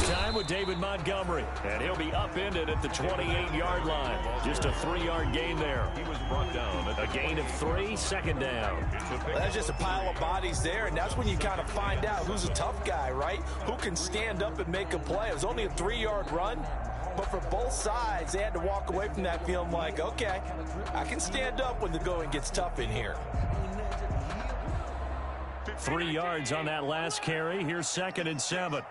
time with David Montgomery, and he'll be upended at the 28-yard line. Just a 3-yard gain there. He was brought down. A gain of 3, second down. Well, that's just a pile of bodies there, and that's when you kind of find out who's a tough guy, right? Who can stand up and make a play. It was only a 3-yard run, but for both sides, they had to walk away from that feeling like, okay, I can stand up when the going gets tough in here. 3 yards on that last carry. Here's 2nd and 7.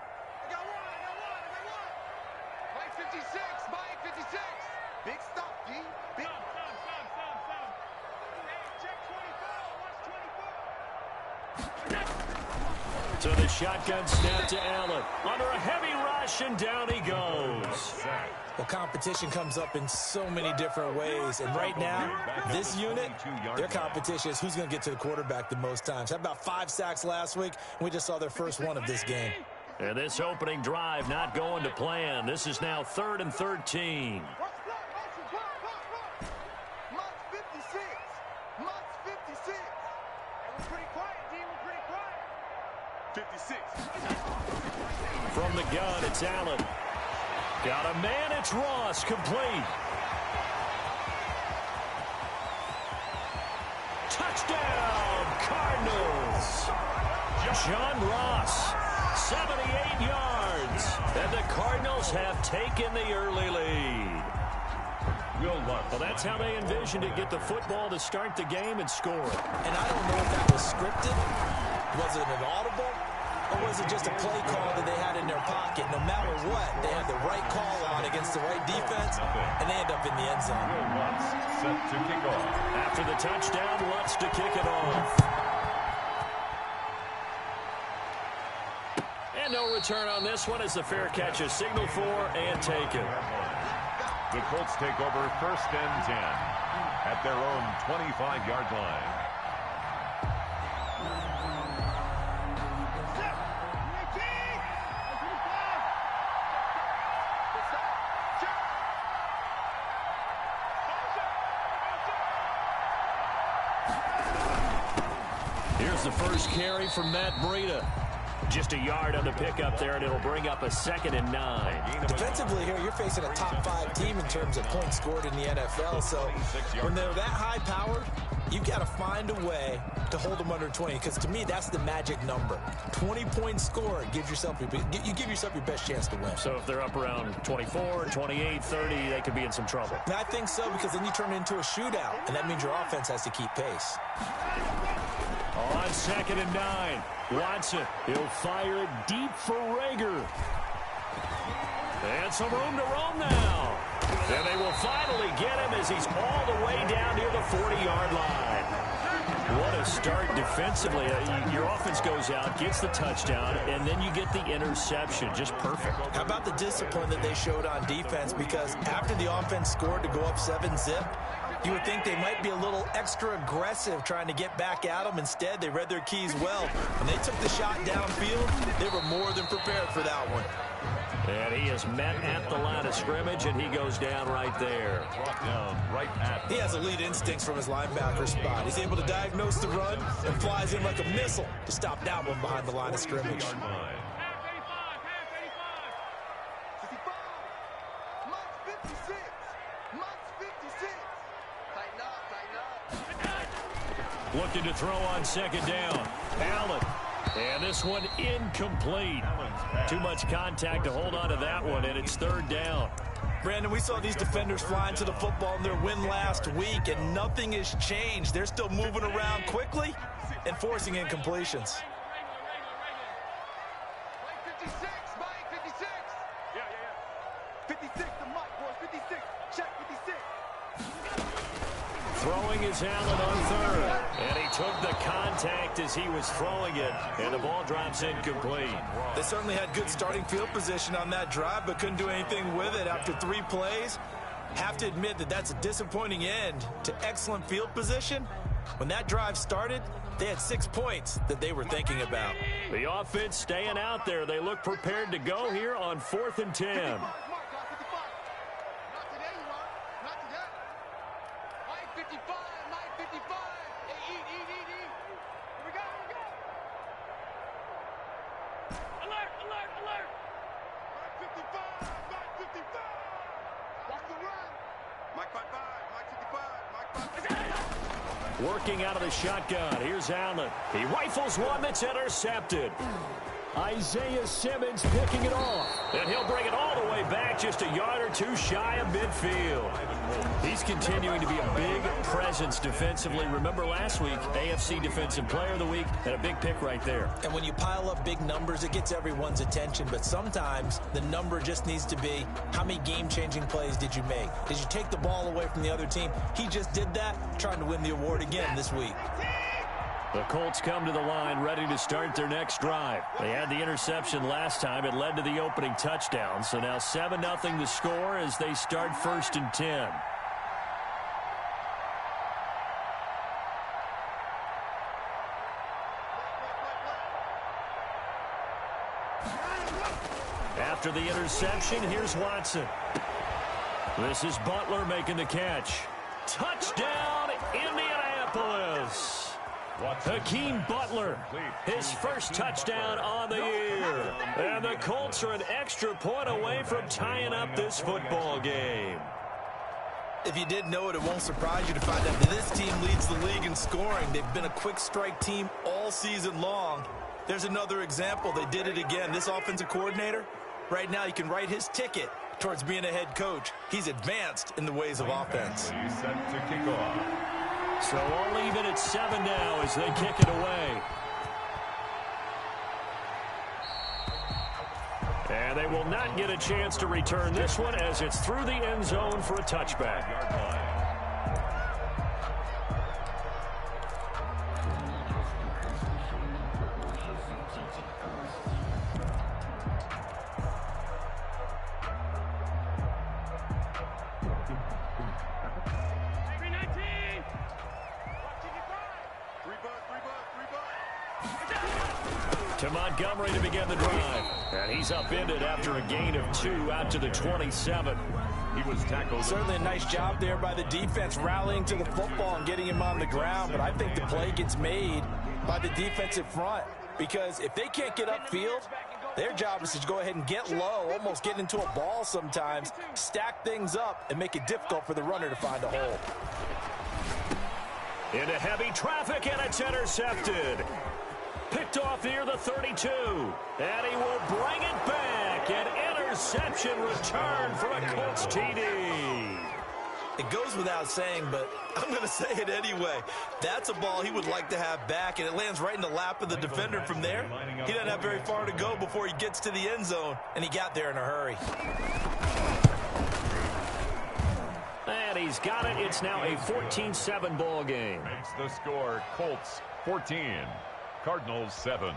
So the shotgun snap to Allen. Under a heavy rush, and down he goes. Well, competition comes up in so many different ways. And right now, this unit, their competition is who's going to get to the quarterback the most times. Had about 5 sacks last week. We just saw their first one of this game. And this opening drive not going to plan. This is now 3rd and 13. From the gun, it's Allen. Got a man, it's Ross, complete. Touchdown, Cardinals. John Ross, 78 yards. And the Cardinals have taken the early lead. Well, that's how they envisioned to get the football to start the game and score it. And I don't know if that was scripted. Was it an audible? Or was it just a play call that they had in their pocket? No matter what, they had the right call on against the right defense, and they end up in the end zone. Set to kick off. After the touchdown, Lutz to kick it off. And no return on this one as the fair catch is signaled for and taken. The Colts take over 1st and 10 at their own 25-yard line. Here's the first carry from Matt Breida. Just a yard on the pickup there, and it'll bring up a 2nd and 9. Defensively here, you're facing a top-5 team in terms of points scored in the NFL. So when they're that high-powered, you've got to find a way to hold them under 20. Because to me, that's the magic number. 20 points scored gives yourself you give yourself your best chance to win. So if they're up around 24, 28, 30, they could be in some trouble. And I think so, because then you turn it into a shootout, and that means your offense has to keep pace. On 2nd and 9, Watson, he'll fire it deep for Rager. And some room to roam now. And they will finally get him as he's all the way down near the 40-yard line. What a start defensively. Your offense goes out, gets the touchdown, and then you get the interception. Just perfect. How about the discipline that they showed on defense? Because after the offense scored to go up 7-zip, you would think they might be a little extra aggressive trying to get back at them. Instead, they read their keys well. When they took the shot downfield, they were more than prepared for that one. And he is met at the line of scrimmage, and he goes down right there. He has elite instincts from his linebacker spot. He's able to diagnose the run and flies in like a missile to stop that one behind the line of scrimmage. Looking to throw on 2nd down. Allen. And this one incomplete. Too much contact to hold on to that one, and it's 3rd down. Brandon, we saw these defenders flying to the football in their win last week, and nothing has changed. They're still moving around quickly and forcing incompletions. Throwing is Allen on 3rd. And he took the contact as he was throwing it, and the ball drops incomplete. They certainly had good starting field position on that drive, but couldn't do anything with it after 3 plays. Have to admit that that's a disappointing end to excellent field position. When that drive started, they had 6 points that they were thinking about. The offense staying out there. They look prepared to go here on 4th and 10. Working out of the shotgun. Here's Allen. He rifles one that's intercepted. Isaiah Simmons picking it off. And he'll bring it all the way back just a yard or two shy of midfield. He's continuing to be a big presence defensively. Remember last week, AFC Defensive Player of the Week, and a big pick right there. And when you pile up big numbers, it gets everyone's attention. But sometimes the number just needs to be, how many game-changing plays did you make? Did you take the ball away from the other team? He just did that, trying to win the award again this week. The Colts come to the line ready to start their next drive. They had the interception last time. It led to the opening touchdown. So now 7-0 the score as they start 1st and 10. After the interception, here's Watson. This is Butler making the catch. Touchdown, Indianapolis. Hakeem Butler, his first touchdown on the year. And the Colts are an extra point away from tying up this football game. If you didn't know it, it won't surprise you to find out that this team leads the league in scoring. They've been a quick strike team all season long. There's another example. They did it again. This offensive coordinator, right now you can write his ticket towards being a head coach. He's advanced in the ways of offense. He's set to kick off. So all even at 7 now as they kick it away. And they will not get a chance to return this one as it's through the end zone for a touchback. To Montgomery to begin the drive. And he's upended after a gain of 2 out to the 27. He was tackled. Certainly a nice job there by the defense rallying to the football and getting him on the ground. But I think the play gets made by the defensive front. Because if they can't get upfield, their job is to go ahead and get low, almost get into a ball sometimes, stack things up, and make it difficult for the runner to find a hole. Into heavy traffic, and it's intercepted. Picked off near the 32. And he will bring it back. An interception return for a Colts TD. It goes without saying, but I'm going to say it anyway. That's a ball he would like to have back, and it lands right in the lap of the defender from there. He doesn't have very far to go before he gets to the end zone, and he got there in a hurry. And he's got it. It's now a 14-7 ball game. Makes the score Colts 14. Cardinals 7.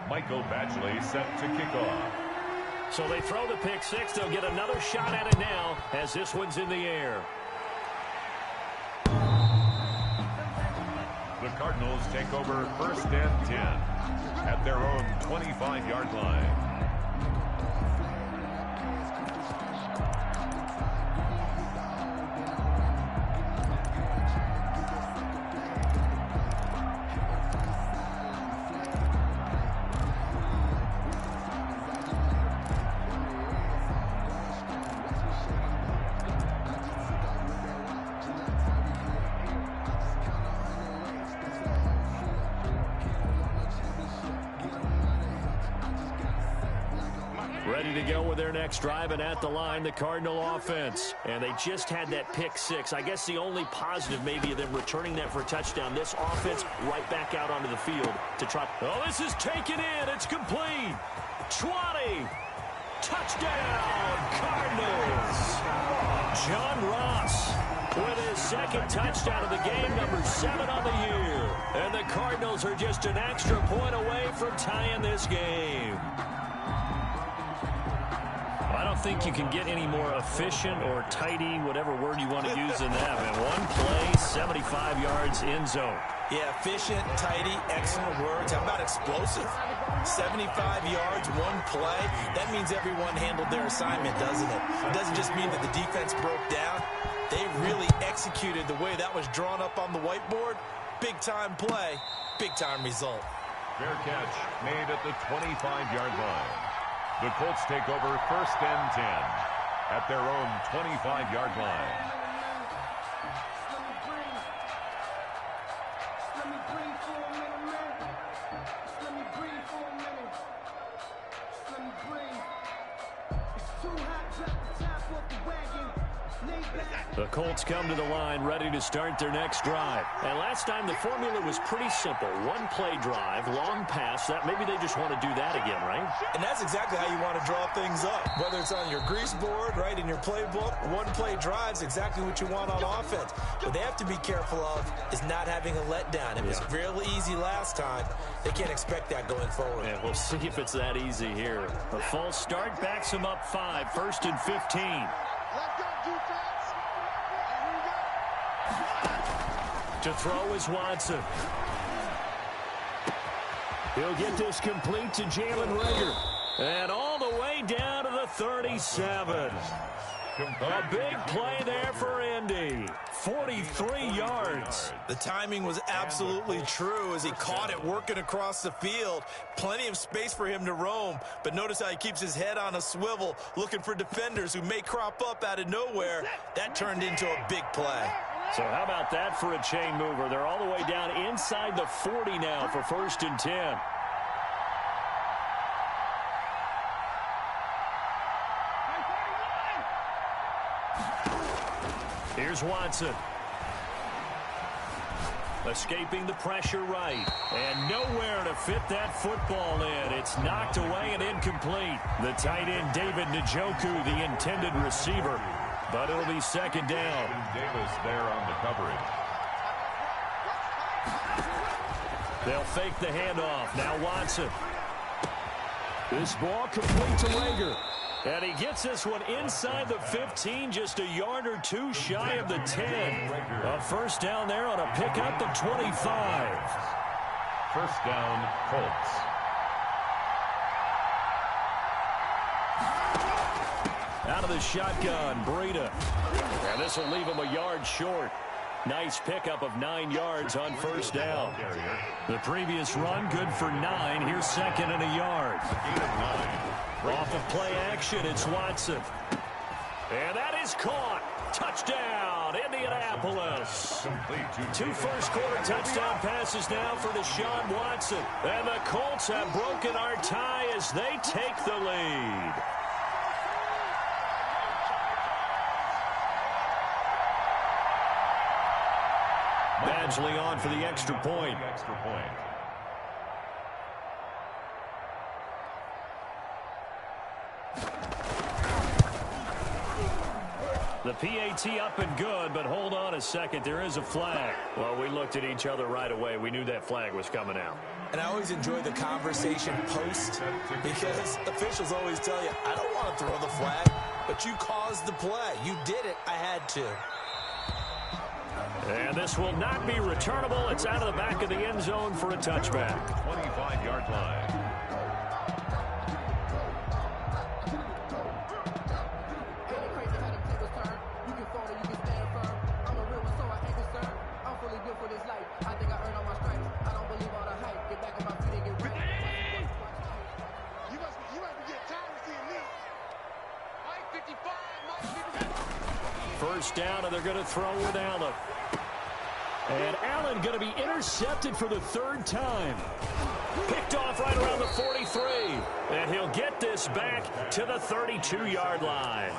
Michael Badgley set to kick off. So they throw the pick six. They'll get another shot at it now as this one's in the air. The Cardinals take over 1st and 10 at their own 25-yard line. Ready to go with their next drive, and at the line, the Cardinal offense. And they just had that pick six. I guess the only positive maybe of them returning that for a touchdown. This offense right back out onto the field to try. Oh, this is taken in. It's complete. 20. Touchdown, Cardinals. John Ross with his second touchdown of the game, number 7 on the year. And the Cardinals are just an extra point away from tying this game. I don't think you can get any more efficient or tidy, whatever word you want to use than that. And one play, 75 yards in zone. Yeah, efficient, tidy, excellent words. How about explosive? 75 yards, one play. That means everyone handled their assignment, doesn't it? It doesn't just mean that the defense broke down. They really executed the way that was drawn up on the whiteboard. Big-time play, big-time result. Fair catch made at the 25-yard line. The Colts take over 1st and 10 at their own 25-yard line. The Colts come to the line ready to start their next drive. And last time the formula was pretty simple. One play drive, long pass. That maybe they just want to do that again, right? And that's exactly how you want to draw things up. Whether it's on your grease board, right, in your playbook, one play drive's exactly what you want on offense. What they have to be careful of is not having a letdown. It was real easy last time. They can't expect that going forward. Yeah, we'll see if it's that easy here. A false start backs them up 5, 1st and 15. Let's go, defense. To throw is Watson. He'll get this complete to Jalen Reagor. And all the way down to the 37. A big play there for Indy. 43 yards. The timing was absolutely true as he caught it working across the field. Plenty of space for him to roam, but notice how he keeps his head on a swivel looking for defenders who may crop up out of nowhere. That turned into a big play. So how about that for a chain mover? They're all the way down inside the 40 now for 1st and 10. Here's Watson. Escaping the pressure right. And nowhere to fit that football in. It's knocked away and incomplete. The tight end, David Njoku, the intended receiver. But it'll be 2nd down. Davis there on the coverage. They'll fake the handoff. Now Watson. This ball complete to Reagor. And he gets this one inside the 15, just a yard or two shy of the 10. A 1st down there on a pickup of 25. 1st down, Colts. Out of the shotgun, Breida. And this will leave him a yard short. Nice pickup of 9 yards on 1st down. The previous run, good for 9. Here's 2nd and a yard. Off of play action, it's Watson. And that is caught. Touchdown, Indianapolis. 2 first-quarter touchdown passes now for Deshaun Watson. And the Colts have broken our tie as they take the lead. Badgley on for the extra point. The PAT up and good, but hold on a second. There is a flag. Well, we looked at each other right away. We knew that flag was coming out. And I always enjoy the conversation post because officials always tell you, I don't want to throw the flag, but you caused the play. You did it. I had to. And this will not be returnable. It's out of the back of the end zone for a touchback. 25-yard line. First down, and they're going to throw with Allen. And Allen going to be intercepted for the 3rd time. Picked off right around the 43. And he'll get this back to the 32-yard line.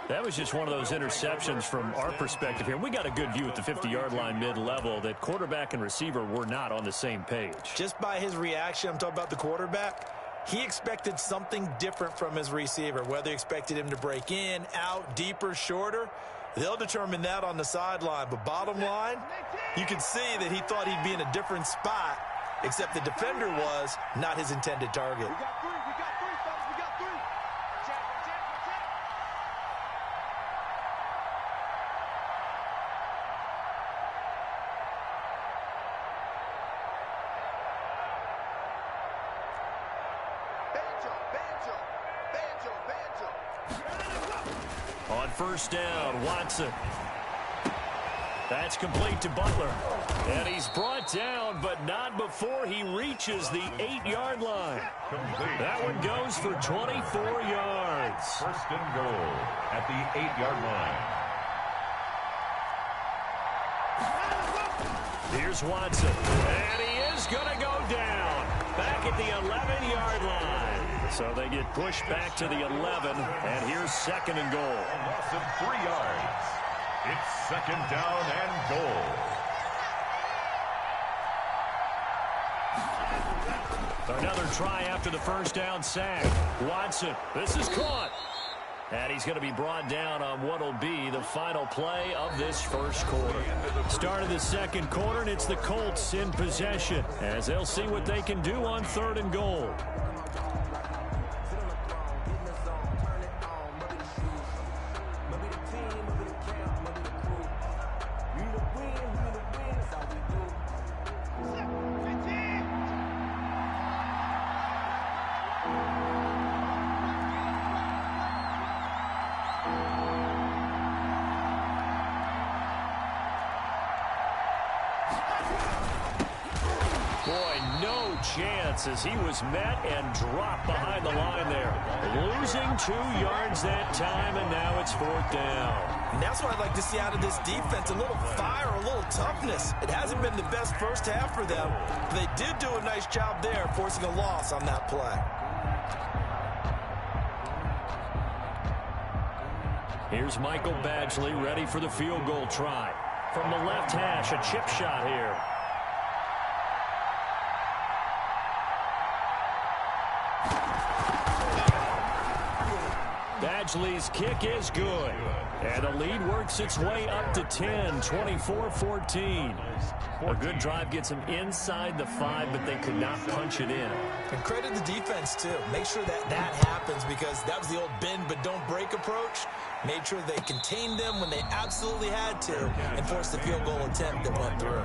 That was just one of those interceptions from our perspective here. We got a good view at the 50-yard line mid-level that quarterback and receiver were not on the same page. Just by his reaction, I'm talking about the quarterback, he expected something different from his receiver, whether he expected him to break in, out, deeper, shorter. They'll determine that on the sideline. But bottom line, you can see that he thought he'd be in a different spot, except the defender was not his intended target. We got 3, fellas. We got 3. Check. Banjo. On 1st down, Watson. That's complete to Butler. And he's brought down, but not before he reaches the 8-yard line. Complete. That one goes for 24 yards. First and goal at the 8-yard line. Here's Watson. And he is going to go down. Back at the 11-yard line. So they get pushed back to the 11. And here's second and goal. A loss of 3 yards. It's second down and goal. Another try after the first down sack. Watson, this is caught. And he's going to be brought down on what will be the final play of this first quarter. Start of the second quarter, and it's the Colts in possession as they'll see what they can do on third and goal. Chance as he was met and dropped behind the line there. Losing 2 yards that time, and now it's fourth down. And that's what I'd like to see out of this defense, a little fire, a little toughness. It hasn't been the best first half for them, but they did do a nice job there, forcing a loss on that play. Here's Michael Badgley ready for the field goal try. From the left hash, a chip shot here. Badgley's kick is good. And the lead works its way up to 10, 24-14. A good drive gets them inside the 5, but they could not punch it in. And credit the defense, too. Make sure that happens because that was the old bend but don't break approach. Made sure they contained them when they absolutely had to and forced the field goal attempt that went through.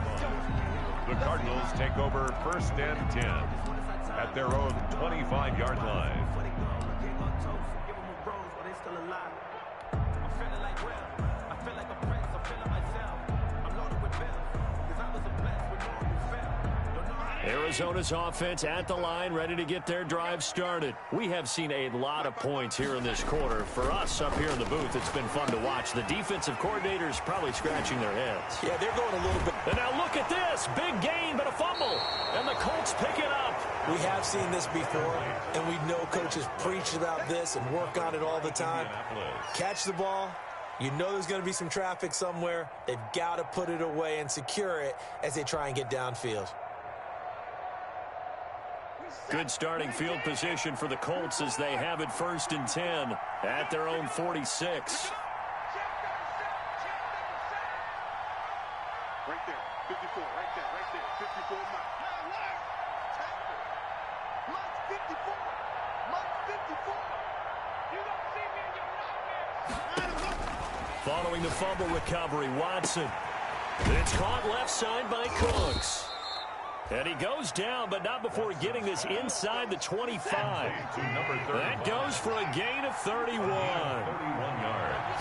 The Cardinals take over first and 10 at their own 25-yard line. Arizona's offense at the line, ready to get their drive started. We have seen a lot of points here in this quarter. For us up here in the booth, it's been fun to watch. The defensive coordinators probably scratching their heads. Yeah, they're going a little bit. And now look at this. Big gain, but a fumble. And the Colts pick it up. We have seen this before, and we know coaches preach about this and work on it all the time. Catch the ball. You know there's going to be some traffic somewhere. They've got to put it away and secure it as they try and get downfield. Good starting field position for the Colts as they have it first and 10 at their own 46. Right there, 54, right there, 54 Mike. Mike's 54. Mike's 54. You don't see me in your nightmares. Following the fumble recovery, Watson. It's caught left side by Cooks. And he goes down, but not before getting this inside the 25. That goes for a gain of 31. 31 yards.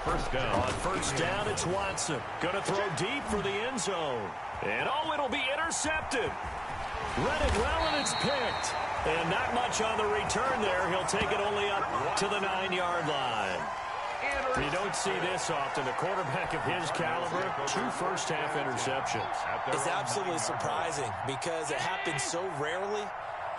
First down. On first down, it's Watson. Going to throw deep for the end zone. And oh, it'll be intercepted. Read it well, and it's picked. And not much on the return there. He'll take it only up to the 9-yard line. You don't see this often. A quarterback of his caliber, 2 first-half interceptions. It's absolutely surprising because it happens so rarely.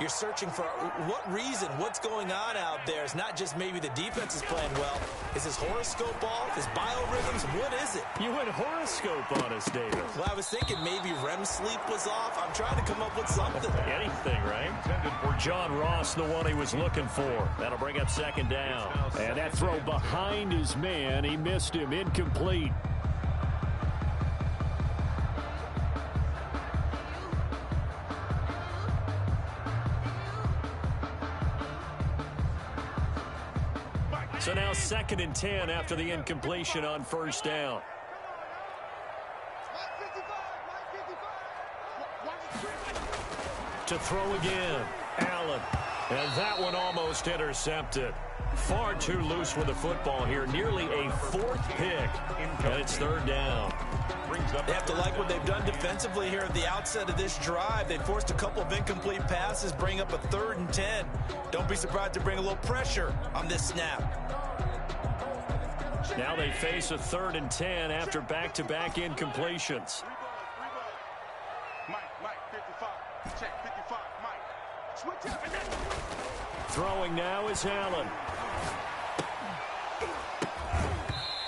You're searching for what reason, what's going on out there. It's not just maybe the defense is playing well. Is his horoscope off? His biorhythms? What is it? You went horoscope on us, David. Well, I was thinking maybe REM sleep was off. I'm trying to come up with something. Anything, right? John Ross, the one he was looking for. That'll bring up second down. And that throw behind his man, he missed him, incomplete. So now second and 10 after the incompletion on first down. To throw again. Allen. And that one almost intercepted. Far too loose with the football here. Nearly a fourth pick. And it's third down. They have to like what they've done defensively here at the outset of this drive. They forced a couple of incomplete passes, bring up a 3rd and 10. Don't be surprised to bring a little pressure on this snap. Now they face a 3rd and 10 after back-to-back incompletions. Mike, 55. Check 55, Mike. Switch up. Throwing now is Allen.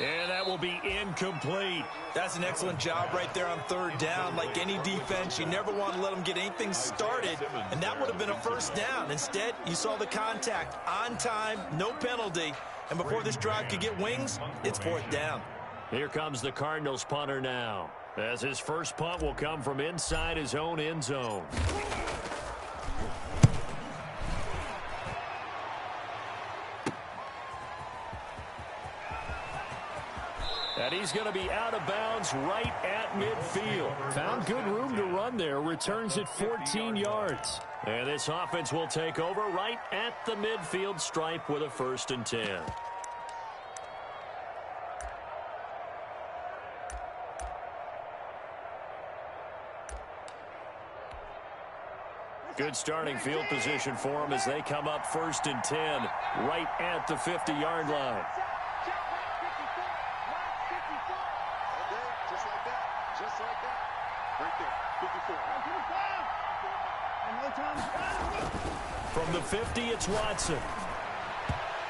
And that will be incomplete. That's an excellent job right there on 3rd down. Like any defense, you never want to let them get anything started, and that would have been a 1st down. Instead, you saw the contact on time, no penalty, and before this drive could get wings, it's 4th down. Here comes the Cardinals punter now, as his first punt will come from inside his own end zone. And he's going to be out of bounds right at midfield. Found good room to run there. Returns it 14 yards. And this offense will take over right at the midfield stripe with a 1st and 10. Good starting field position for them as they come up 1st and 10 right at the 50-yard line. From the 50, it's Watson.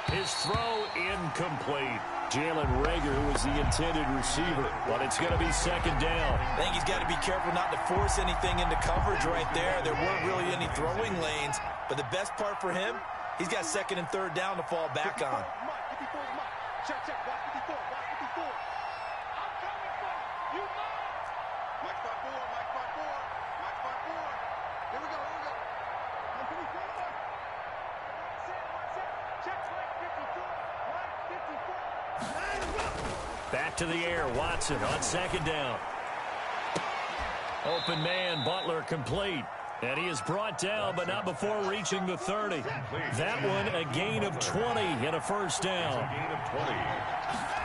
His throw incomplete. Jalen Reagor, who was the intended receiver, but it's going to be 2nd down. I think he's got to be careful not to force anything into coverage right there. There weren't really any throwing lanes, but the best part for him, he's got 2nd and 3rd down to fall back on. Check, watch 54, watch 54. I'm coming for you, Mike. Mike 5-4, Mike 5-4, Mike 5-4. Here we go. I'm 54. Check, Mike 54, Mike 54. Back to the air, Watson on 2nd down. Open man, Butler complete. And he is brought down, but not before reaching the 30. That one, a gain of 20 and a 1st down. A gain of 20.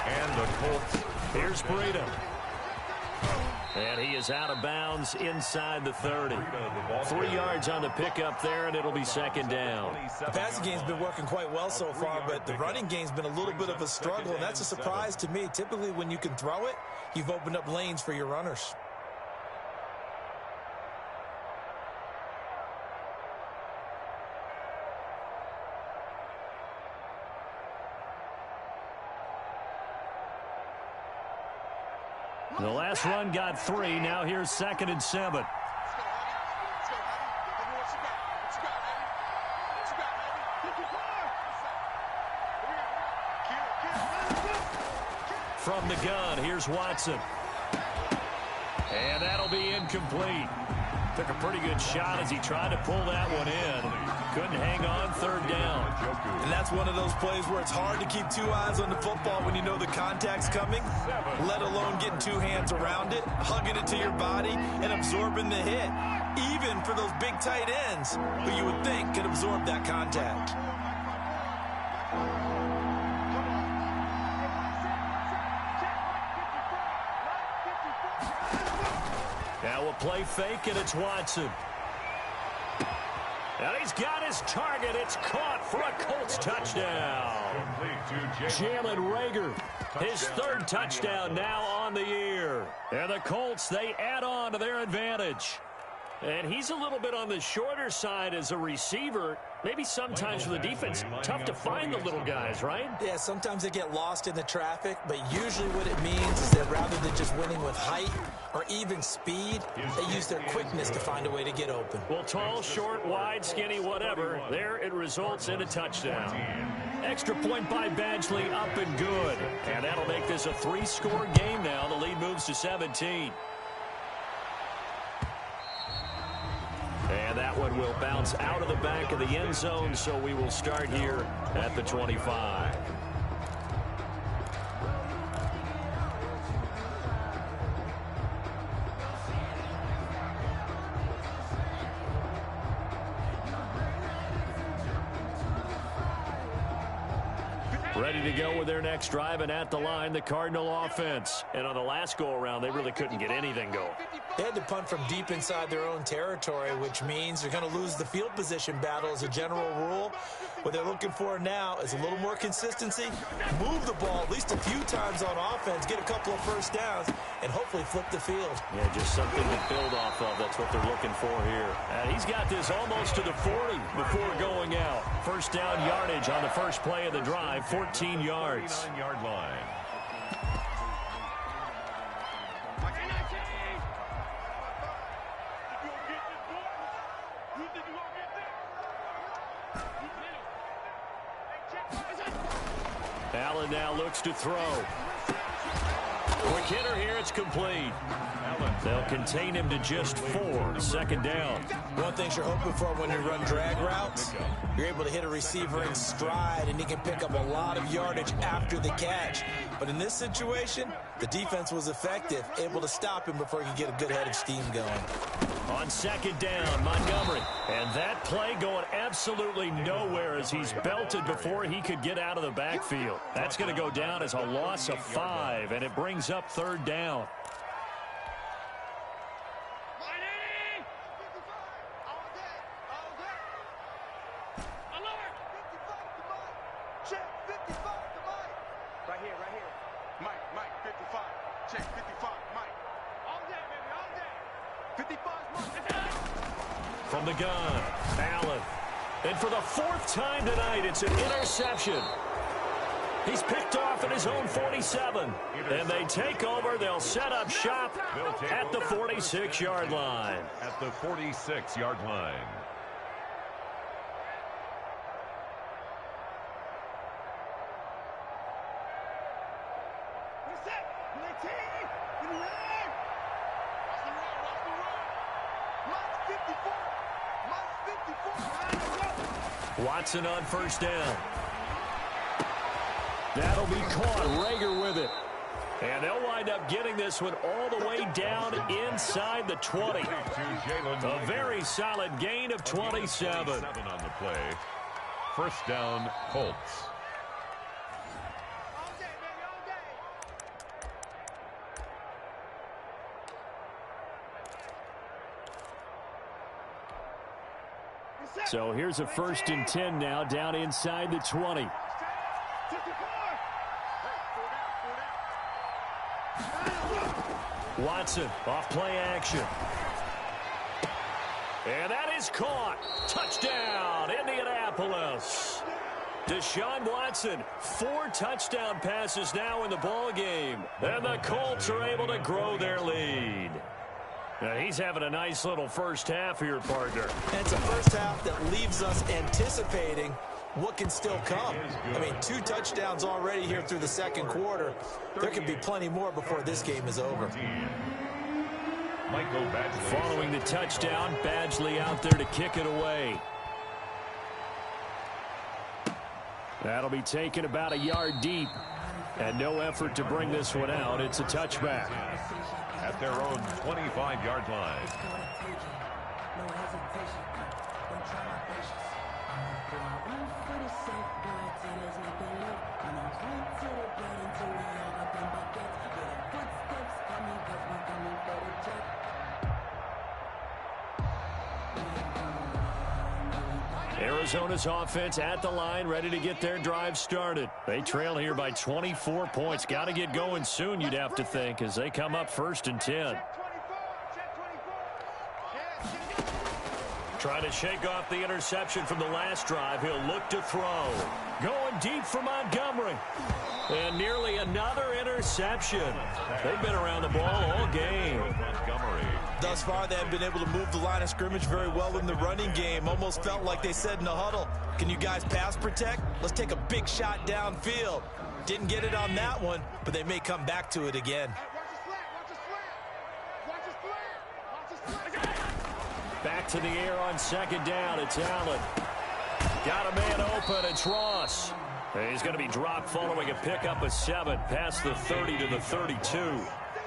And the Colts. Here's Breida. And he is out of bounds inside the 30. 3 yards on the pickup there, and it'll be 2nd down. The passing game's been working quite well so far, but the running game's been a little bit of a struggle, and that's a surprise to me. Typically, when you can throw it, you've opened up lanes for your runners. The last run got 3. Now here's 2nd and 7. From the gun, here's Watson. And that'll be incomplete. Took a pretty good shot as he tried to pull that one in. Couldn't hang on, 3rd down. And that's one of those plays where it's hard to keep 2 eyes on the football when you know the contact's coming, let alone getting 2 hands around it, hugging it to your body, and absorbing the hit. Even for those big tight ends who you would think could absorb that contact. Now a play fake, and it's Watson. And he's got his target. It's caught for a Colts touchdown. Jalen Reagor, his 3rd touchdown now on the year. And the Colts, they add on to their advantage. And he's a little bit on the shorter side as a receiver. Maybe sometimes for the defense, tough to find the little guys, right? Yeah, sometimes they get lost in the traffic, but usually what it means is that rather than just winning with height or even speed, they use their quickness to find a way to get open. Well, tall, short, wide, skinny, whatever, there it results in a touchdown. Extra point by Badgley, up and good. And that'll make this a 3-score game now. The lead moves to 17. And that one will bounce out of the back of the end zone, so we will start here at the 25. Ready to go with their next drive, and at the line, the Cardinal offense. And on the last go-around, they really couldn't get anything going. They had to punt from deep inside their own territory, which means they're going to lose the field position battle as a general rule. What they're looking for now is a little more consistency, move the ball at least a few times on offense, get a couple of first downs, and hopefully flip the field. Yeah, just something to build off of. That's what they're looking for here. And he's got this almost to the 40 before going out. First down yardage on the first play of the drive, 14 yards. 39-yard line. Allen now looks to throw. Quick hitter here, it's complete. They'll contain him to just 4. Second down. One thing you're hoping for when you run drag routes, you're able to hit a receiver in stride, and he can pick up a lot of yardage after the catch. But in this situation, the defense was effective, able to stop him before he could get a good head of steam going. On second down, Montgomery. And that play going absolutely nowhere as he's belted before he could get out of the backfield. That's going to go down as a loss of 5, and it brings up third down. Right here. Mike, 55. Check, 55, Mike. All day, baby, all day. 55, Mike. From the gun, Allen. And for the 4th time tonight, it's an interception. He's picked off at his own 47. And they take over. They'll set up shop at the 46-yard line. At the 46-yard line. Watson on first down. That'll be caught. Rager with it. And they'll wind up getting this one all the way down inside the 20. A very solid gain of 27. On the play. First down, Colts. So here's a 1st and 10 now down inside the 20. Watson off play action. And that is caught. Touchdown, Indianapolis. Deshaun Watson, 4 touchdown passes now in the ball game. And the Colts are able to grow their lead. Now he's having a nice little first half here, partner. And it's a first half that leaves us anticipating what can still come. I mean, 2 touchdowns already here through the second quarter. There could be plenty more before this game is over. Michael Badgley. Following the touchdown, Badgley out there to kick it away. That'll be taken about a yard deep. And no effort to bring this one out. It's a touchback. At their own 25-yard line. Arizona's offense at the line, ready to get their drive started. They trail here by 24 points. Got to get going soon, you'd have to think, as they come up 1st and 10. Trying to shake off the interception from the last drive. He'll look to throw. Going deep for Montgomery. And nearly another interception. They've been around the ball all game. Montgomery. Thus far, they have been able to move the line of scrimmage very well in the running game. Almost felt like they said in the huddle, can you guys pass protect? Let's take a big shot downfield. Didn't get it on that one, but they may come back to it again. Back to the air on second down. It's Allen. Got a man open. It's Ross. He's going to be dropped following a pickup of 7 past the 30 to the 32.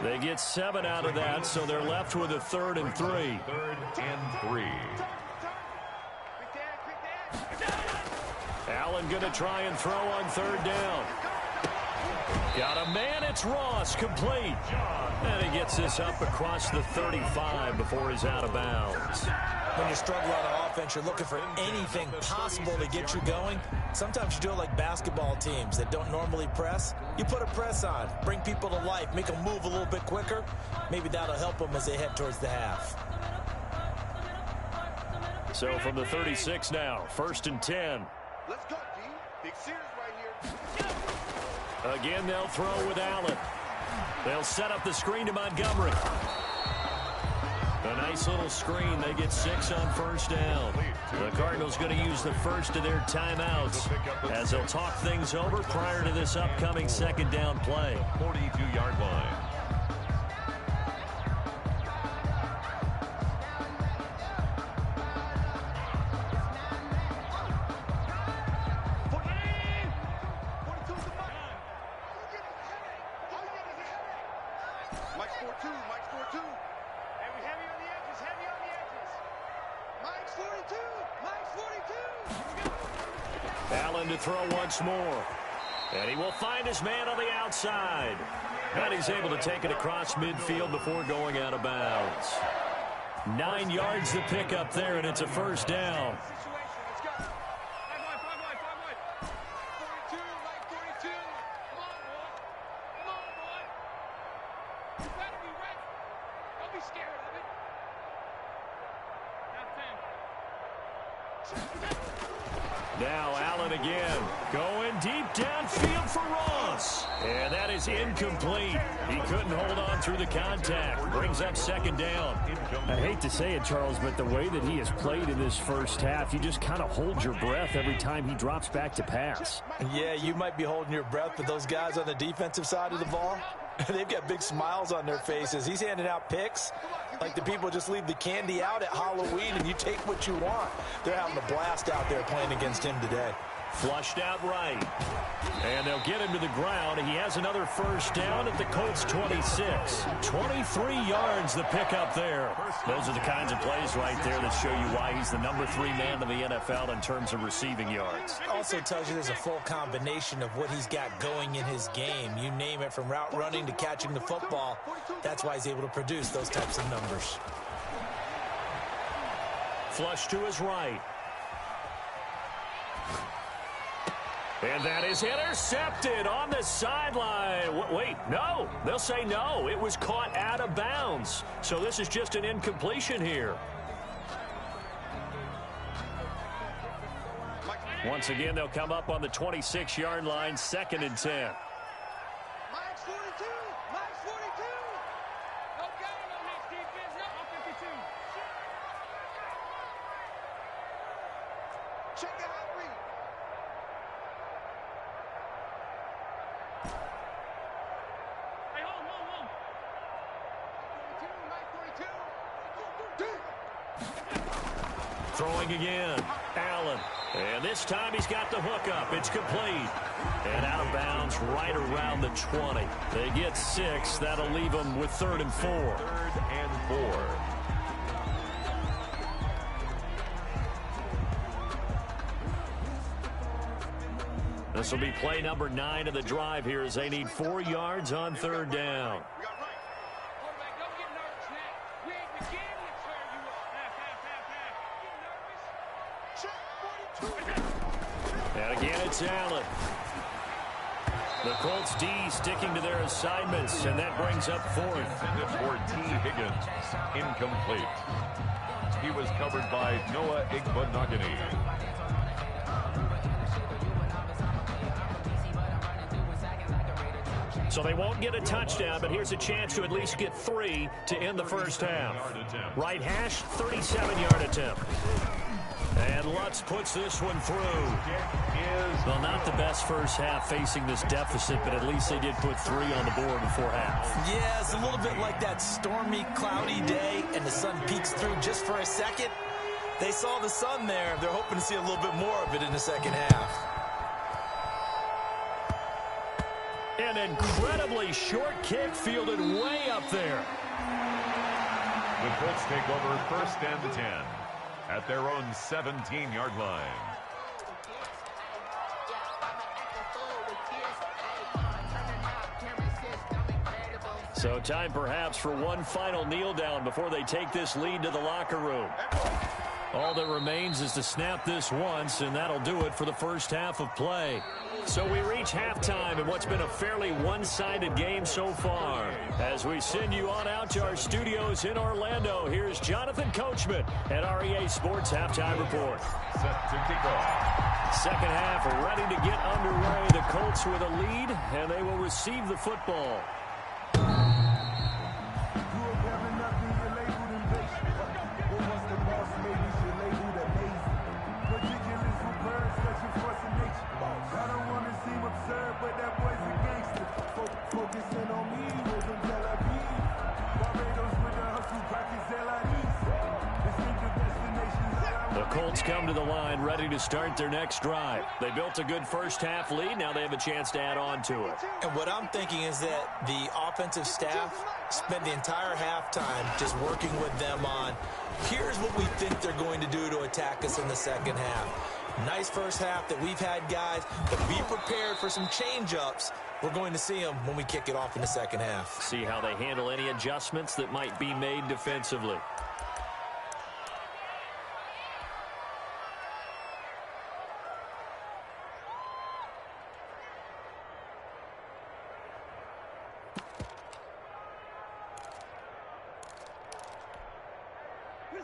They get 7 out of that, so they're left with a 3rd and 3. 3rd and 3. Allen going to try and throw on third down. Got a man, it's Ross, complete. And he gets this up across the 35 before he's out of bounds. When you struggle on offense, you're looking for anything possible to get you going. Sometimes you do it like basketball teams that don't normally press. You put a press on, bring people to life, make them move a little bit quicker. Maybe that'll help them as they head towards the half. So from the 36 now, 1st and 10. Let's go, D. Big series right here. Again, they'll throw with Allen. They'll set up the screen to Montgomery. A nice little screen. They get 6 on first down. The Cardinals going to use the first of their timeouts as they'll talk things over prior to this upcoming second down play. 42-yard line. Mike's 4-2. Mike's 4-2. Heavy on the edges. Heavy on the edges. Mike's 42. Mike's 42. Allen to throw once more. And he will find his man on the outside. And he's able to take it across midfield before going out of bounds. 9 yards to pick up there, and it's a first down. Let's go. 5 wide. 42. Mike 42. Come on, boy. Come on, boy. You better be ready. Don't be scared of it. Now Allen again, going deep downfield for Ross. And that is incomplete. He couldn't hold on through the contact. Brings up second down. I hate to say it, Charles, but the way that he has played in this first half, you just kind of hold your breath every time he drops back to pass. Yeah, you might be holding your breath, but those guys on the defensive side of the ball, they've got big smiles on their faces. He's handing out picks like the people just leave the candy out at Halloween and you take what you want. They're having a blast out there playing against him today. Flushed out right. And they'll get him to the ground. He has another first down at the Colts 26. 23 yards the pickup there. Those are the kinds of plays right there that show you why he's the number 3 man in the NFL in terms of receiving yards. Also tells you there's a full combination of what he's got going in his game. You name it, from route running to catching the football. That's why he's able to produce those types of numbers. Flush to his right. And that is intercepted on the sideline. Wait, no. They'll say no. It was caught out of bounds. So this is just an incompletion here. Once again, they'll come up on the 26-yard line, 2nd and 10. Mike's 42. Mike's 42. No game on this defense. No, I'm 52. Check the hot read. Hey, hold. 42, Mike 42. Throwing again. Allen. And this time he's got the hook up. It's complete. And out of bounds right around the 20. They get 6. That'll leave them with 3rd and 4. 3rd and 4. This will be play number 9 of the drive here as they need 4 yards on 3rd down. We got right. Quarterback, don't get nervous now. We ain't beginning to tear you up. Half. Get nervous. Check 42. And again, it's Allen. The Colts D sticking to their assignments, and that brings up 4th. Intended for T. Higgins. Incomplete. He was covered by Noah Igbenogany. So they won't get a touchdown, but here's a chance to at least get 3 to end the first half. Right hash, 37-yard attempt. And Lutz puts this one through. Well, not the best first half facing this deficit, but at least they did put 3 on the board before half. Yeah, it's a little bit like that stormy, cloudy day, and the sun peeks through just for a second. They saw the sun there. They're hoping to see a little bit more of it in the second half. An incredibly short kick fielded way up there. The Colts take over 1st and 10 at their own 17-yard line. So time perhaps for one final kneel down before they take this lead to the locker room. All that remains is to snap this once, and that'll do it for the first half of play. So we reach halftime in what's been a fairly one-sided game so far. As we send you on out to our studios in Orlando, here's Jonathan Coachman at REA Sports Halftime Report. Set to kick off. Second half ready to get underway. The Colts with a lead, and they will receive the football. Colts come to the line ready to start their next drive. They built a good first half lead. Now they have a chance to add on to it. And what I'm thinking is that the offensive staff spent the entire halftime just working with them on, here's what we think they're going to do to attack us in the second half. Nice first half that we've had, guys, but be prepared for some change-ups. We're going to see them when we kick it off in the second half. See how they handle any adjustments that might be made defensively.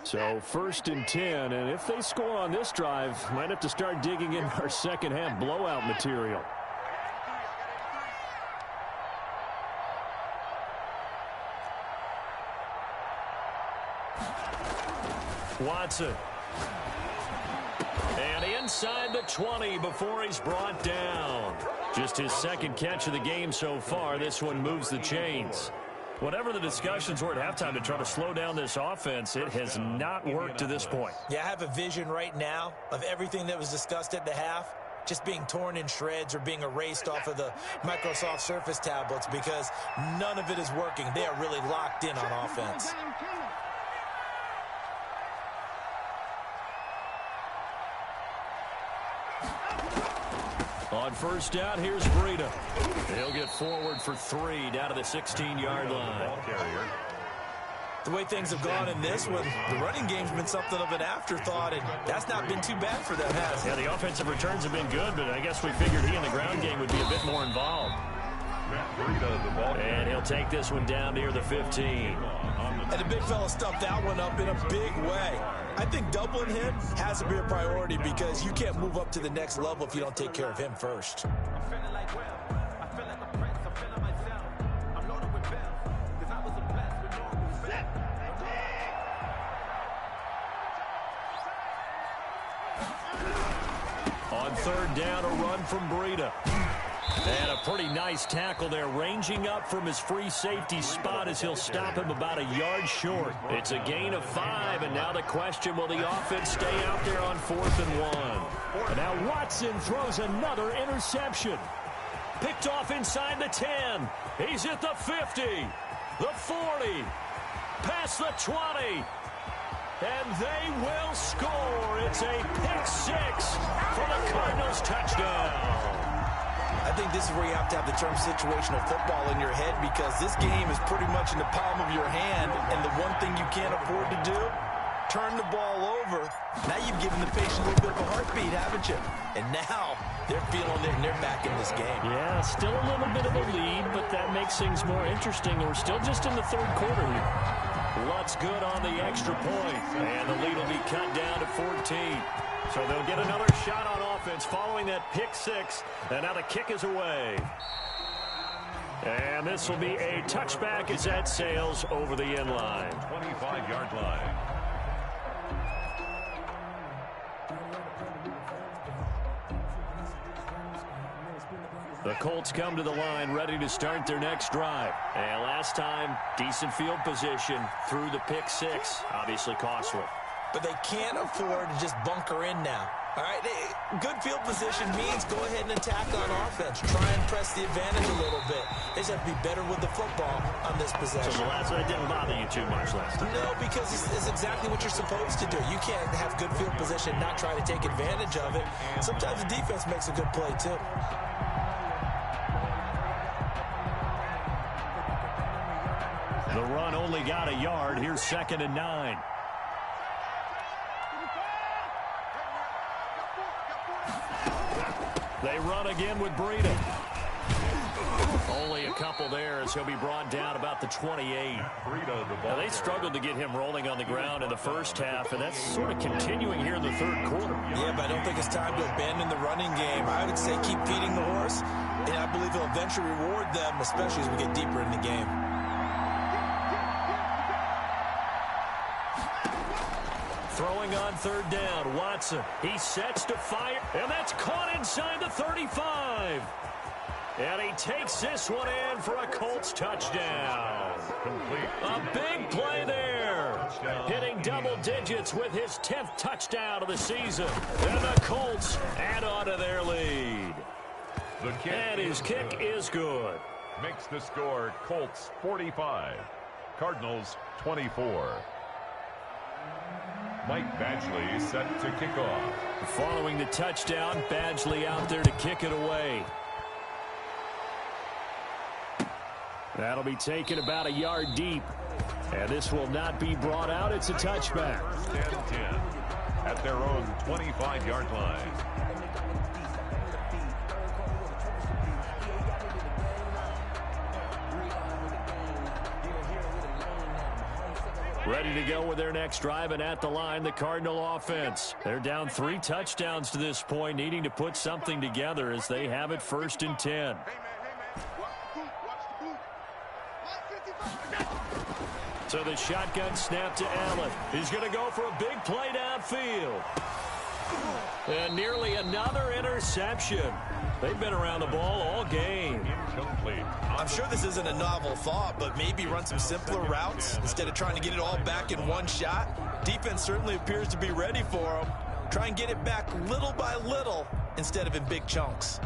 So first and 10, and if they score on this drive, might have to start digging in our second half blowout material. Watson. And inside the 20 before he's brought down. Just his second catch of the game so far. This one moves the chains. Whatever the discussions were at halftime to try to slow down this offense, it has not worked to this point. Yeah, I have a vision right now of everything that was discussed at the half just being torn in shreds or being erased off of the Microsoft Surface tablets because none of it is working. They are really locked in on offense. On first down, here's Breida. He'll get forward for 3 down to the 16-yard line. The way things have gone in this one, the running game's been something of an afterthought, and that's not been too bad for them, has it? Yeah, the offensive returns have been good, but I guess we figured he in the ground game would be a bit more involved. And he'll take this one down near the 15. And the big fella stuffed that one up in a big way. I think doubling him has to be a priority because you can't move up to the next level if you don't take care of him first. On third down, a run from Breida. And a pretty nice tackle there, ranging up from his free safety spot as he'll stop him about a yard short. It's a gain of 5, and now the question, will the offense stay out there on 4th and 1? And now Watson throws another interception. Picked off inside the 10. He's at the 50, the 40, past the 20. And they will score. It's a pick 6 for the Cardinals touchdown. I think this is where you have to have the term situational football in your head because this game is pretty much in the palm of your hand, and the one thing you can't afford to do, turn the ball over. Now you've given the patient a little bit of a heartbeat, haven't you? And now they're feeling it, and they're back in this game. Yeah, still a little bit of a lead, but that makes things more interesting. We're still just in the third quarter here. Lutz good on the extra point, and the lead will be cut down to 14. So they'll get another shot on offense following that pick 6, and now the kick is away. And this will be a touchback as that sails over the end line. 25-yard line. The Colts come to the line ready to start their next drive. And last time, decent field position through the pick 6. Obviously costly. But they can't afford to just bunker in now. All right, good field position means go ahead and attack on offense. Try and press the advantage a little bit. They just have to be better with the football on this possession. So the last one didn't bother you too much last time? No, because it's exactly what you're supposed to do. You can't have good field position and not try to take advantage of it. Sometimes the defense makes a good play, too. only got a yard. Here's 2nd and 9. They run again with Breida. Only a couple there as he'll be brought down about the 28. Now, they struggled to get him rolling on the ground in the first half, and that's sort of continuing here in the third quarter. Yeah, but I don't think it's time to abandon the running game. I would say keep feeding the horse, and I believe he'll eventually reward them, especially as we get deeper in the game. Throwing on 3rd down, Watson. He sets to fire, and that's caught inside the 35. And he takes this one in for a Colts touchdown. Complete. A big play there. Hitting double digits with his 10th touchdown of the season. And the Colts add on to their lead. And his kick is good. Makes the score Colts 45, Cardinals 24. Mike Badgley set to kick off. Following the touchdown, Badgley out there to kick it away. That'll be taken about a yard deep. And this will not be brought out. It's a touchback. 10-10 at their own 25-yard line. Ready to go with their next drive, and at the line, the Cardinal offense. They're down 3 touchdowns to this point, needing to put something together as they have it 1st and 10. So the shotgun snap to Allen. He's going to go for a big play downfield. And nearly another interception. They've been around the ball all game. Incomplete. I'm sure this isn't a novel thought, but maybe run some simpler routes instead of trying to get it all back in one shot. Defense certainly appears to be ready for them. Try and get it back little by little instead of in big chunks.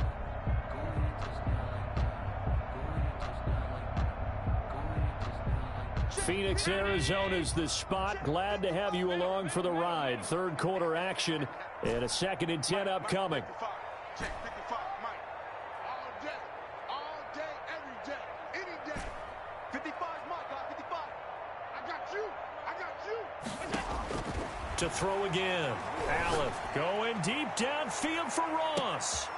Phoenix, Arizona's the spot. Glad to have you along for the ride. Third quarter action and a 2nd and 10 upcoming. Check 55, Mike. All day, every day, any day. 55, Mike, 55. I got you. To throw again. Allen going deep downfield for Ross.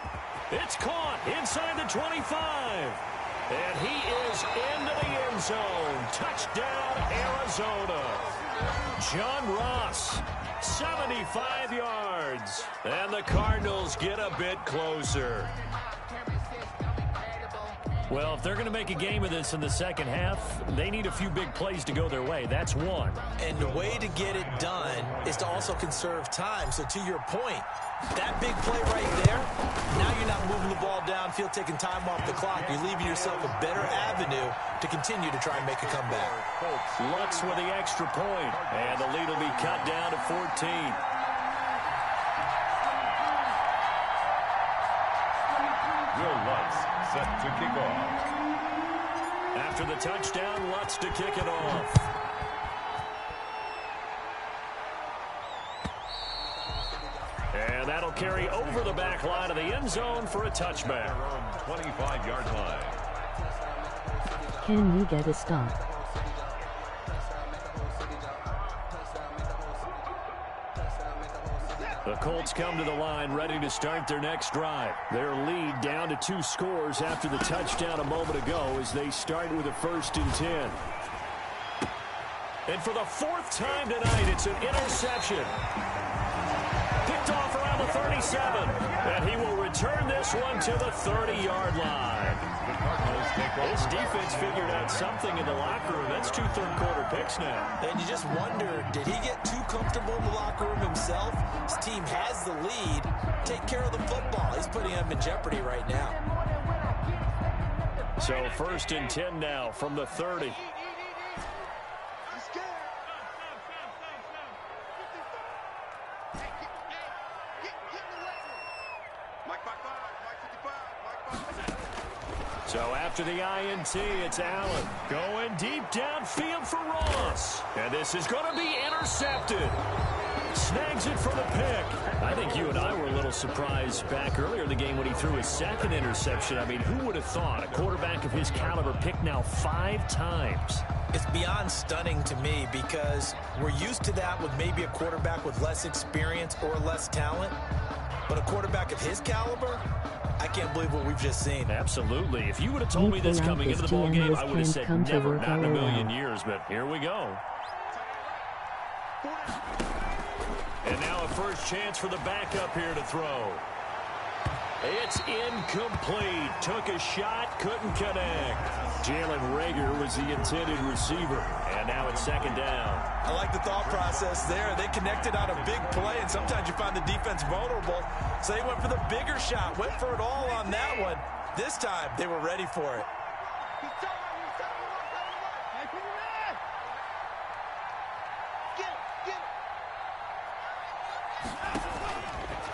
It's caught inside the 25. And he is into the end zone. Touchdown, Arizona. John Ross, 75 yards. And the Cardinals get a bit closer. Well, if they're going to make a game of this in the second half, they need a few big plays to go their way. That's one. And the way to get it done is to also conserve time. So to your point, that big play right there, now you're not moving the ball downfield, taking time off the clock. You're leaving yourself a better avenue to continue to try and make a comeback. Lutz with the extra point, and the lead will be cut down to 14. Will Lutz set to kick off. After the touchdown, Lutz to kick it off. And that'll carry over the back line of the end zone for a touchback. 25-yard line. Can you get a stop? The Colts come to the line ready to start their next drive. Their lead down to 2 scores after the touchdown a moment ago as they start with a 1st and 10. And for the 4th time tonight, it's an interception. Picked off around the 37. And he will return this one to the 30-yard line. This defense figured out something in the locker room. That's 2 third-quarter picks now. And you just wonder, did he get too comfortable in the locker room himself? His team has the lead. Take care of the football. He's putting them in jeopardy right now. So 1st and 10 now from the 30. So after the INT, it's Allen going deep downfield for Ross. And this is going to be intercepted. Snags it for the pick. I think you and I were a little surprised back earlier in the game when he threw his 2nd interception. I mean, who would have thought a quarterback of his caliber picked now 5 times? It's beyond stunning to me because we're used to that with maybe a quarterback with less experience or less talent. But a quarterback of his caliber, I can't believe what we've just seen. Absolutely. If you would have told me this coming into the ballgame, I would have said never, not in a million years. But here we go. And now a first chance for the backup here to throw. It's incomplete. Took a shot, couldn't connect. Jalen Reagor was the intended receiver. And now it's second down. I like the thought process there. They connected on a big play, and sometimes you find the defense vulnerable. So they went for the bigger shot, went for it all on that one. This time, they were ready for it.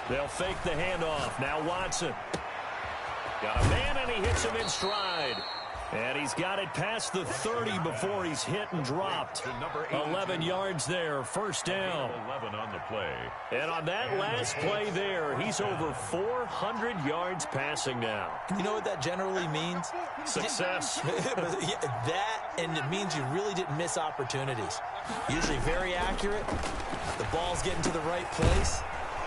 They'll fake the handoff. Now Watson. Got a man, and he hits him in stride. And he's got it past the 30 before he's hit and dropped. 11 yards there, first down. 11 on the play. And on that last play there, he's over 400 yards passing now. You know what that generally means? Success. That, and it means you really didn't miss opportunities. Usually very accurate. The ball's getting to the right place.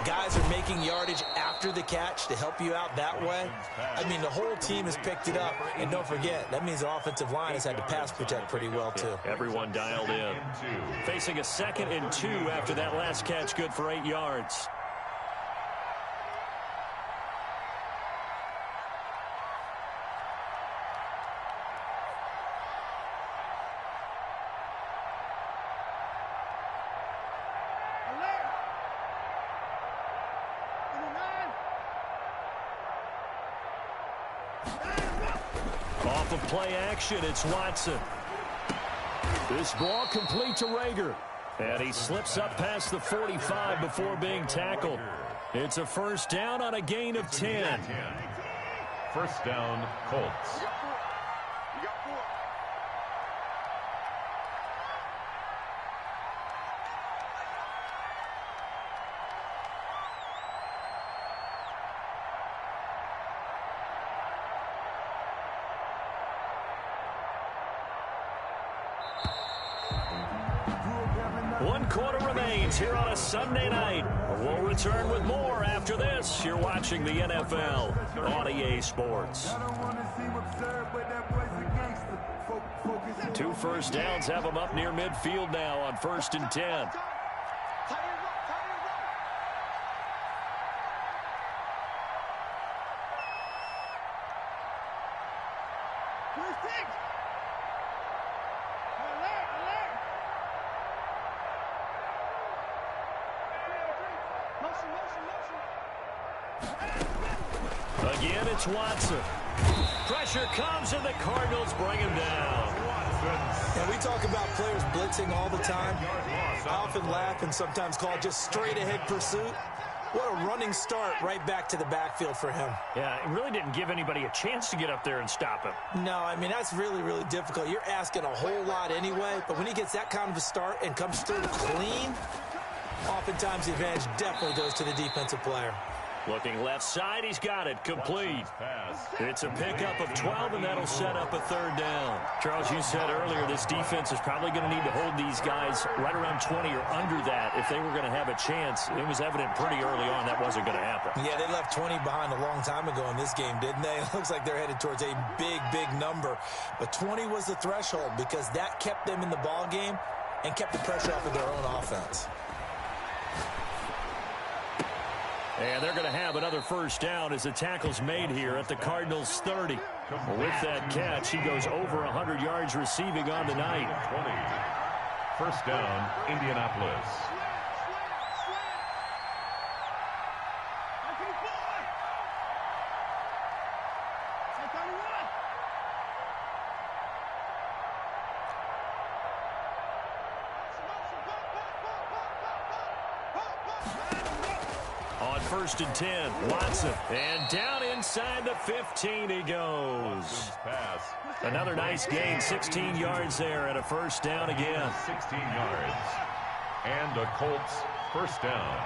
Guys are making yardage after the catch to help you out that way. I mean, the whole team has picked it up. And don't forget, that means the offensive line has had to pass protect pretty well, too. Everyone dialed in. Facing a 2nd and 2 after that last catch, good for 8 yards. Off of play action, it's Watson. This ball complete to Reagor. And he slips up past the 45 before being tackled. It's a first down on a gain of 10. First down, Colts. One quarter remains here on a Sunday night. We'll return with more after this. You're watching the NFL on EA Sports. 2 first downs have them up near midfield now on 1st and 10. Again, it's Watson. Pressure comes, and the Cardinals bring him down. And we talk about players blitzing all the time. I often laugh and sometimes call it just straight-ahead pursuit. What a running start right back to the backfield for him. Yeah, it really didn't give anybody a chance to get up there and stop him. No, I mean, that's really, really difficult. You're asking a whole lot anyway, but when he gets that kind of a start and comes through clean, oftentimes the advantage definitely goes to the defensive player. Looking left side, he's got it. Complete. It's a pickup of 12, and that'll set up a 3rd down. Charles, you said earlier this defense is probably going to need to hold these guys right around 20 or under that if they were going to have a chance. It was evident pretty early on that wasn't going to happen. Yeah, they left 20 behind a long time ago in this game, didn't they? It looks like they're headed towards a big, big number. But 20 was the threshold because that kept them in the ball game and kept the pressure off of their own offense. And they're going to have another first down as the tackle's made here at the Cardinals' 30. With that catch, he goes over 100 yards receiving on the night. 20. First down, Indianapolis. On 1st and 10, Watson. And down inside the 15 he goes. Another nice gain, 16 yards there, and a first down again. 16 yards. And a Colts first down.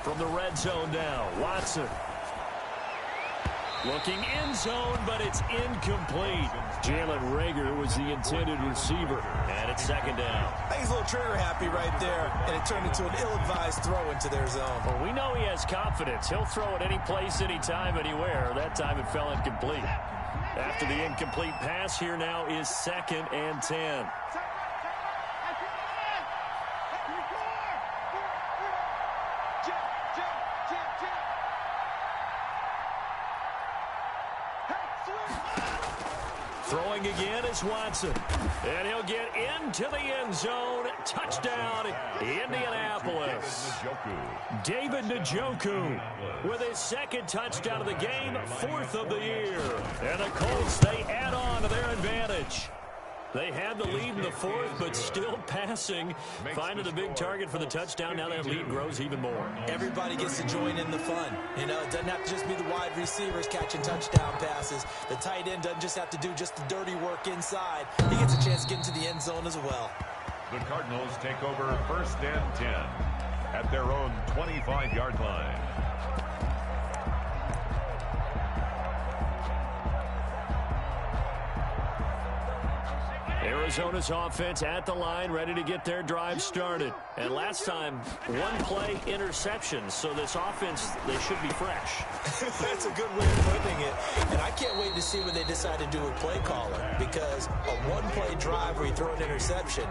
From the red zone now, Watson. Looking end zone, but it's incomplete. Jalen Reagor was the intended receiver. And it's second down. I think he's a little trigger happy right there, and it turned into an ill-advised throw into their zone. Well, we know he has confidence. He'll throw it any place, anytime, anywhere. That time it fell incomplete. After the incomplete pass, here now is 2nd and 10. Throwing again is Watson. And he'll get into the end zone. Touchdown, Indianapolis. David Njoku with his 2nd touchdown of the game, 4th of the year. And the Colts, they add on to their advantage. They had the lead in the 4th, but still passing. Finding the big target for the touchdown. Now that lead grows even more. Everybody gets to join in the fun. You know, it doesn't have to just be the wide receivers catching touchdown passes. The tight end doesn't just have to do just the dirty work inside. He gets a chance to get into the end zone as well. The Cardinals take over 1st and 10 at their own 25-yard line. Arizona's offense at the line, ready to get their drive started. And last time, 1-play interception. So this offense, they should be fresh. That's a good way of putting it. And I can't wait to see what they decide to do with play calling, because a 1-play drive where you throw an interception,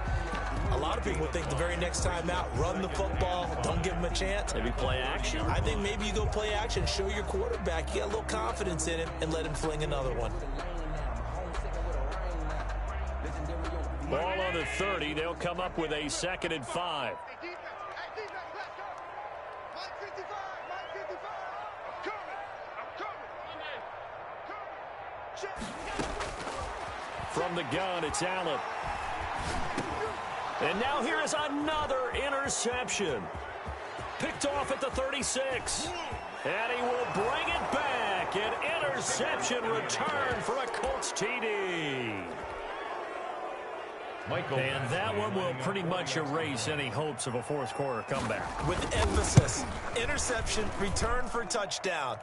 a lot of people think the very next time out, run the football, don't give them a chance. Maybe play action. I think maybe you go play action, show your quarterback you got a little confidence in him, and let him fling another one. Ball on the 30. They'll come up with a 2nd and 5. From the gun, it's Allen. And now here is another interception. Picked off at the 36. And he will bring it back. An interception return for a Colts TD. And that one will pretty much erase any hopes of a 4th quarter comeback. With emphasis, interception, return for touchdown.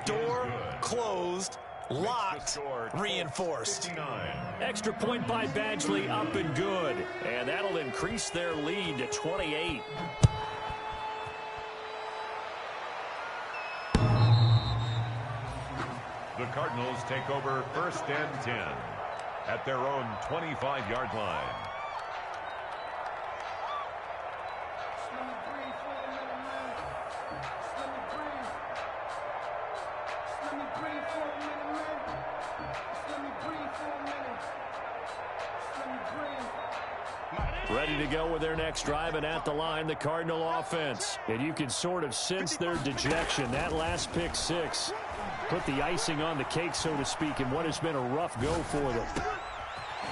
Door closed, locked, reinforced. Extra point by Badgley, up and good. And that'll increase their lead to 28. The Cardinals take over 1st and 10 at their own 25-yard line. Ready to go with their next drive, and at the line, the Cardinal offense. And you can sort of sense their dejection. That last pick 6 put the icing on the cake, so to speak, in what has been a rough go for them.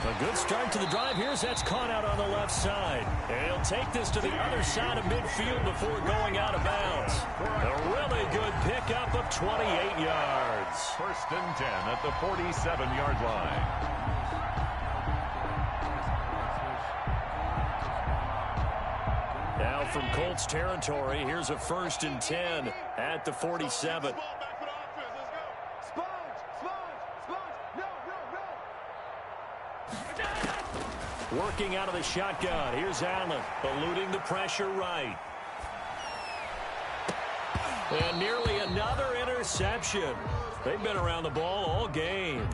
A good start to the drive. Here's that's caught out on the left side. And he'll take this to the other side of midfield before going out of bounds. A really good pickup of 28 yards. 1st and 10 at the 47-yard line. Now from Colts territory, here's a 1st and 10 at the 47. Working out of the shotgun. Here's Allen, eluding the pressure right. And nearly another interception. They've been around the ball all game.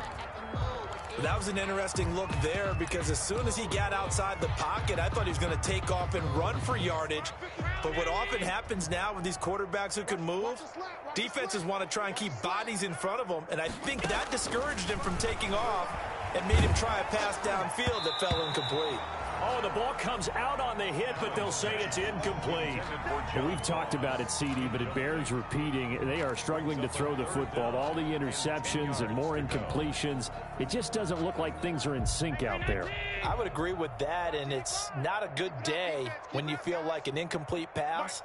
That was an interesting look there, because as soon as he got outside the pocket, I thought he was going to take off and run for yardage. But what often happens now with these quarterbacks who can move, defenses want to try and keep bodies in front of them, and I think that discouraged him from taking off and made him try a pass downfield that fell incomplete. Oh, the ball comes out on the hit, but they'll say it's incomplete. And we've talked about it, CD, but it bears repeating. They are struggling to throw the football. All the interceptions and more incompletions. It just doesn't look like things are in sync out there. I would agree with that, and it's not a good day when you feel like an incomplete pass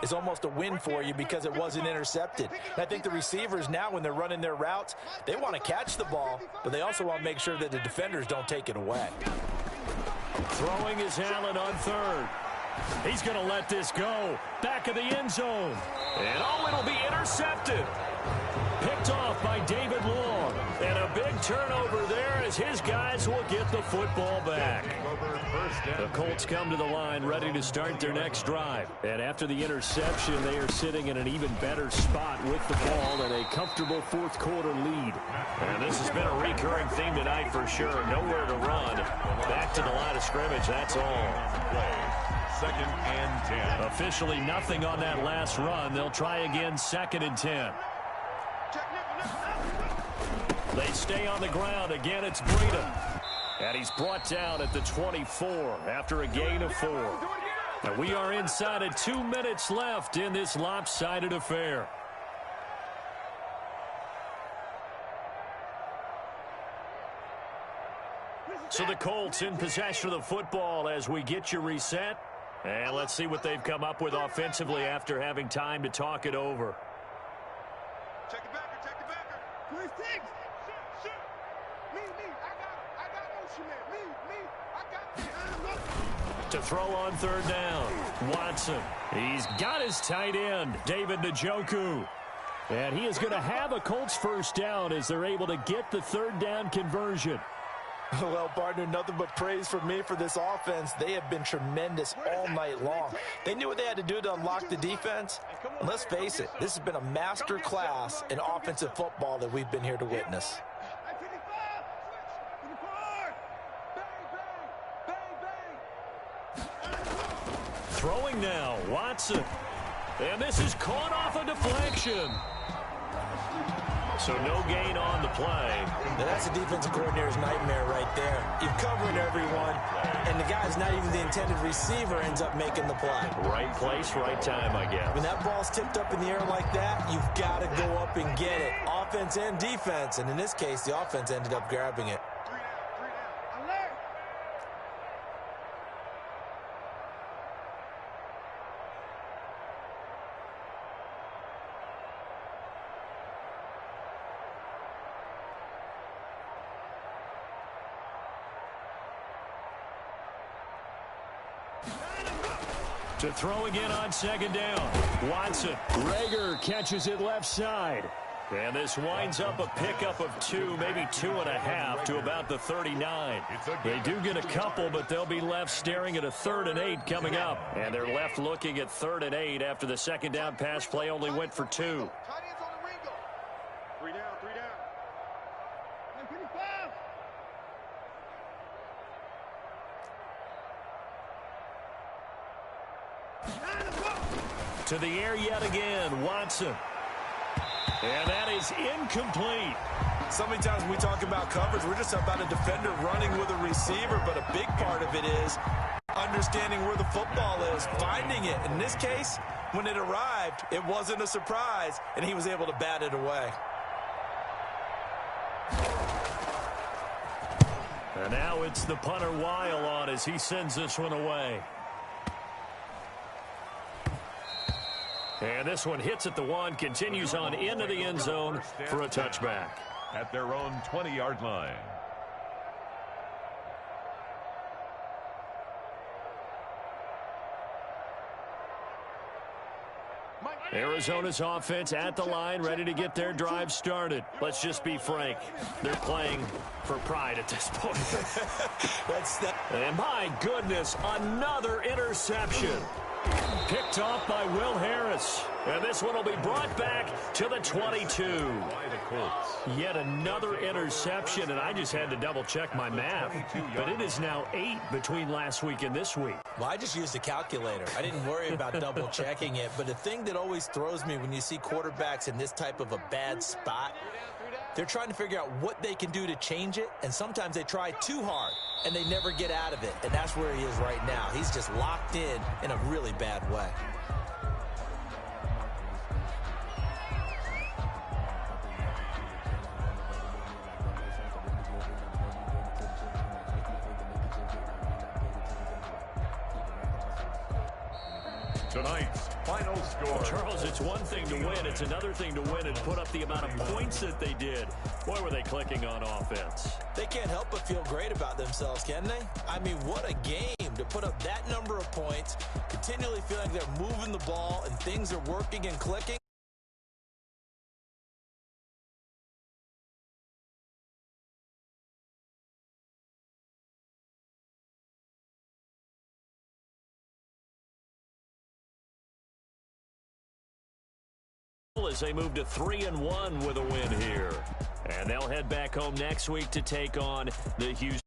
is almost a win for you because it wasn't intercepted. And I think the receivers now, when they're running their routes, they want to catch the ball, but they also want to make sure that the defenders don't take it away. Throwing is Allen on 3rd. He's going to let this go. Back of the end zone. And it'll be intercepted. Picked off by David Long. And a big turnover there as his guys will get the football back. The Colts come to the line ready to start their next drive. And after the interception, they are sitting in an even better spot with the ball and a comfortable fourth quarter lead. And this has been a recurring theme tonight for sure. Nowhere to run. Back to the line of scrimmage, that's all. Second and 10. Officially nothing on that last run. They'll try again, second and 10. They stay on the ground. Again, it's Breeden. And he's brought down at the 24 after a gain of 4. And we are inside of 2 minutes left in this lopsided affair. So the Colts in possession of the football as we get you reset. And let's see what they've come up with offensively after having time to talk it over. Check the backer, check the backer. 26. Shoot. Me. I got motion man. Me. I got To throw on third down, Watson. He's got his tight end, David Njoku. And he is going to have a Colts first down as they're able to get the third down conversion. Well, partner, nothing but praise from me for this offense. They have been tremendous all night long. They knew what they had to do to unlock the defense. And let's face it, this has been a master class in offensive football that we've been here to witness. Throwing now, Watson. And this is caught off a deflection. So no gain on the play. Now that's a defensive coordinator's nightmare right there. You're covering everyone, and the guy's not even the intended receiver ends up making the play. Right place, right time, I guess. When that ball's tipped up in the air like that, you've got to go up and get it. Offense and defense, and in this case, the offense ended up grabbing it. To throw again on second down. Watson. Rager catches it left side. And this winds up a pickup of 2, maybe 2.5 to about the 39. They do get a couple, but they'll be left staring at a 3rd and 8 coming up. And they're left looking at 3rd and 8 after the second down pass play only went for 2. Three down. To the air yet again, Watson. And that is incomplete. So many times when we talk about coverage, we're just about a defender running with a receiver, but a big part of it is understanding where the football is, finding it. In this case, when it arrived, it wasn't a surprise, and he was able to bat it away. And now it's the punter Weil on as he sends this one away. And this one hits at the 1, continues on into the end zone for a touchback. At their own 20-yard line. Arizona's offense at the line, ready to get their drive started. Let's just be frank. They're playing for pride at this point. And my goodness, another interception. Picked off by Will Harris. And this one will be brought back to the 22. Yet another interception, and I just had to double-check my math. But it is now 8 between last week and this week. Well, I just used a calculator. I didn't worry about double-checking it. But the thing that always throws me when you see quarterbacks in this type of a bad spot, they're trying to figure out what they can do to change it, and sometimes they try too hard, and they never get out of it. And that's where he is right now. He's just locked in a really bad way. Tonight's final score. Charles, it's one thing to win. It's another thing to win and put up the amount of points that they did. Boy, were they clicking on offense. They can't help but feel great about themselves, can they? I mean, what a game to put up that number of points, continually feeling like they're moving the ball and things are working and clicking. As they move to 3-1 with a win here. And they'll head back home next week to take on the Houston.